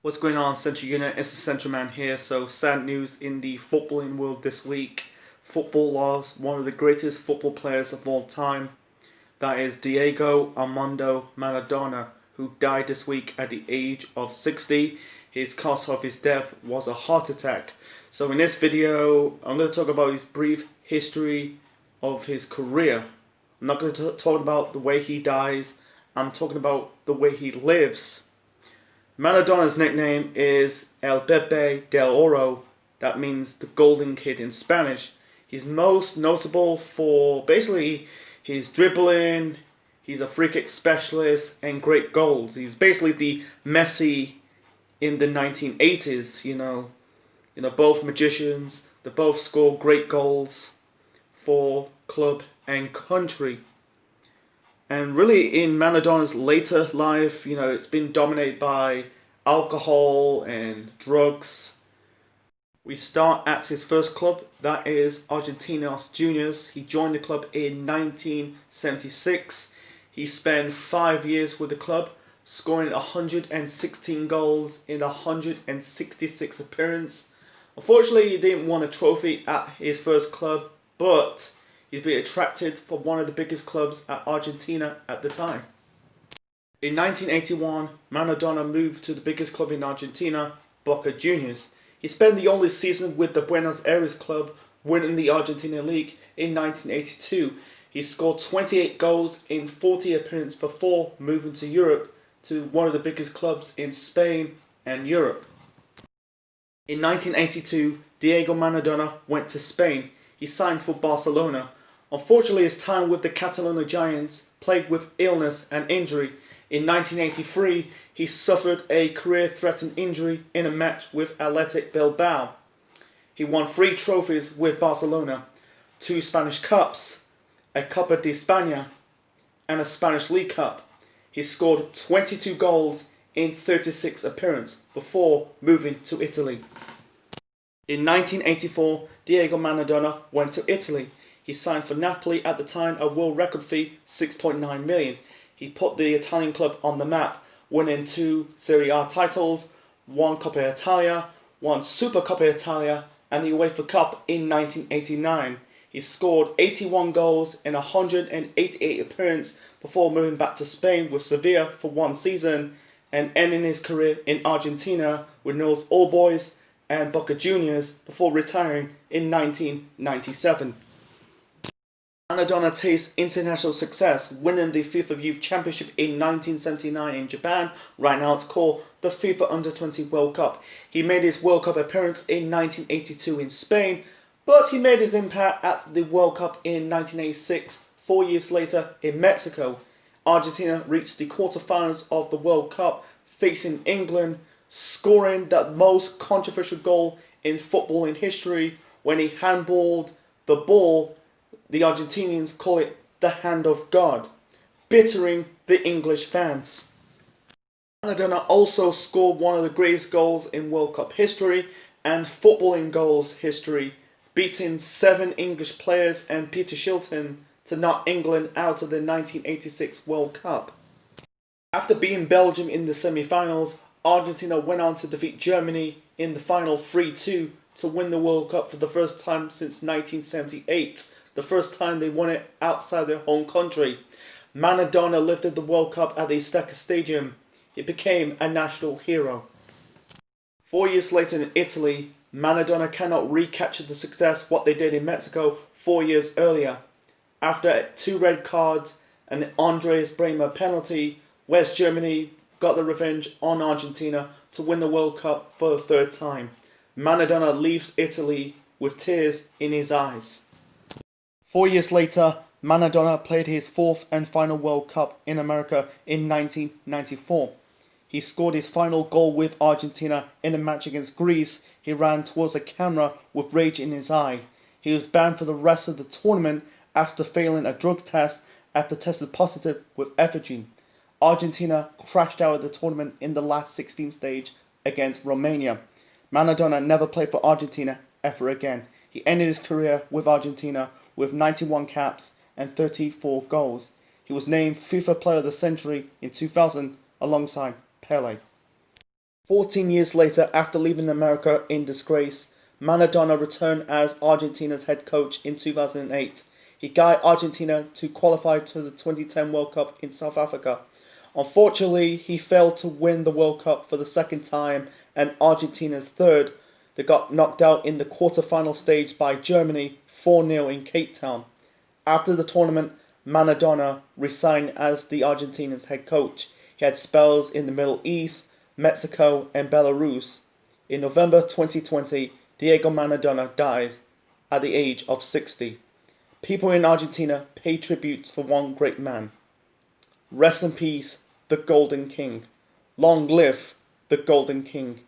What's going on, Central Unit? It's the Central Man here. So, sad news in the footballing world this week. Football lost one of the greatest football players of all time. That is Diego Armando Maradona, who died this week at the age of 60. His cause of his death was a heart attack. So, in this video, I'm going to talk about his brief history of his career. I'm not going to talk about the way he dies. I'm talking about the way he lives. Maradona's nickname is El Pibe del Oro. That means the golden kid in Spanish. He's most notable for basically his dribbling. He's a free kick specialist and great goals. He's basically the Messi in the 1980s. Both magicians. They both score great goals for club and country. And really, in Maradona's later life, it's been dominated by alcohol and drugs. We start at his first club, that is Argentinos Juniors. He joined the club in 1976. He spent 5 years with the club, scoring 116 goals in 166 appearances. Unfortunately, he didn't win a trophy at his first club, but he's been attracted for one of the biggest clubs at Argentina at the time. In 1981, Maradona moved to the biggest club in Argentina, Boca Juniors. He spent the only season with the Buenos Aires club, winning the Argentina League in 1982. He scored 28 goals in 40 appearances before moving to Europe to one of the biggest clubs in Spain and Europe. In 1982, Diego Maradona went to Spain. He signed for Barcelona. Unfortunately, his time with the Catalonia Giants plagued with illness and injury. In 1983, he suffered a career-threatening injury in a match with Athletic Bilbao. He won 3 trophies with Barcelona, 2 Spanish Cups, a Copa de España, and a Spanish League Cup. He scored 22 goals in 36 appearances before moving to Italy. In 1984, Diego Maradona went to Italy. He signed for Napoli at the time, a world record fee, 6.9 million. He put the Italian club on the map, winning 2 Serie A titles, 1 Coppa Italia, 1 Super Coppa Italia, and the UEFA Cup in 1989. He scored 81 goals in 188 appearances before moving back to Spain with Sevilla for 1 season and ending his career in Argentina with Newell's Old Boys and Boca Juniors before retiring in 1997. Maradona tastes international success, winning the FIFA Youth Championship in 1979 in Japan. Right now it's called the FIFA Under-20 World Cup. He made his World Cup appearance in 1982 in Spain, but he made his impact at the World Cup in 1986, 4 years later in Mexico. Argentina reached the quarterfinals of the World Cup, facing England, scoring the most controversial goal in football in history when he handballed the ball. The Argentinians call it the hand of God, bittering the English fans. Maradona also scored one of the greatest goals in World Cup history and footballing goals history, beating 7 English players and Peter Shilton to knock England out of the 1986 World Cup. After beating Belgium in the semi-finals, Argentina went on to defeat Germany in the final 3-2 to win the World Cup for the first time since 1978. The first time they won it outside their home country. Maradona lifted the World Cup at the Azteca Stadium. He became a national hero. 4 years later in Italy, Maradona cannot recapture the success what they did in Mexico 4 years earlier. After 2 red cards and an Andres Bremer penalty, West Germany got the revenge on Argentina to win the World Cup for the 3rd time. Maradona leaves Italy with tears in his eyes. 4 years later, Maradona played his 4th and final World Cup in America in 1994. He scored his final goal with Argentina in a match against Greece. He ran towards the camera with rage in his eye. He was banned for the rest of the tournament after failing a drug test after tested positive with ephedrine. Argentina crashed out of the tournament in the last 16 stage against Romania. Maradona never played for Argentina ever again. He ended his career with Argentina with 91 caps and 34 goals. He was named FIFA Player of the Century in 2000 alongside Pele. 14 years later, after leaving America in disgrace, Maradona returned as Argentina's head coach in 2008. He guided Argentina to qualify to the 2010 World Cup in South Africa. Unfortunately, he failed to win the World Cup for the second time, and Argentina's third. They got knocked out in the quarter-final stage by Germany 4-0 in Cape Town. After the tournament, Maradona resigned as the Argentina's head coach. He had spells in the Middle East, Mexico and Belarus. In November 2020, Diego Maradona dies at the age of 60. People in Argentina pay tribute for one great man. Rest in peace, the Golden King. Long live the Golden King.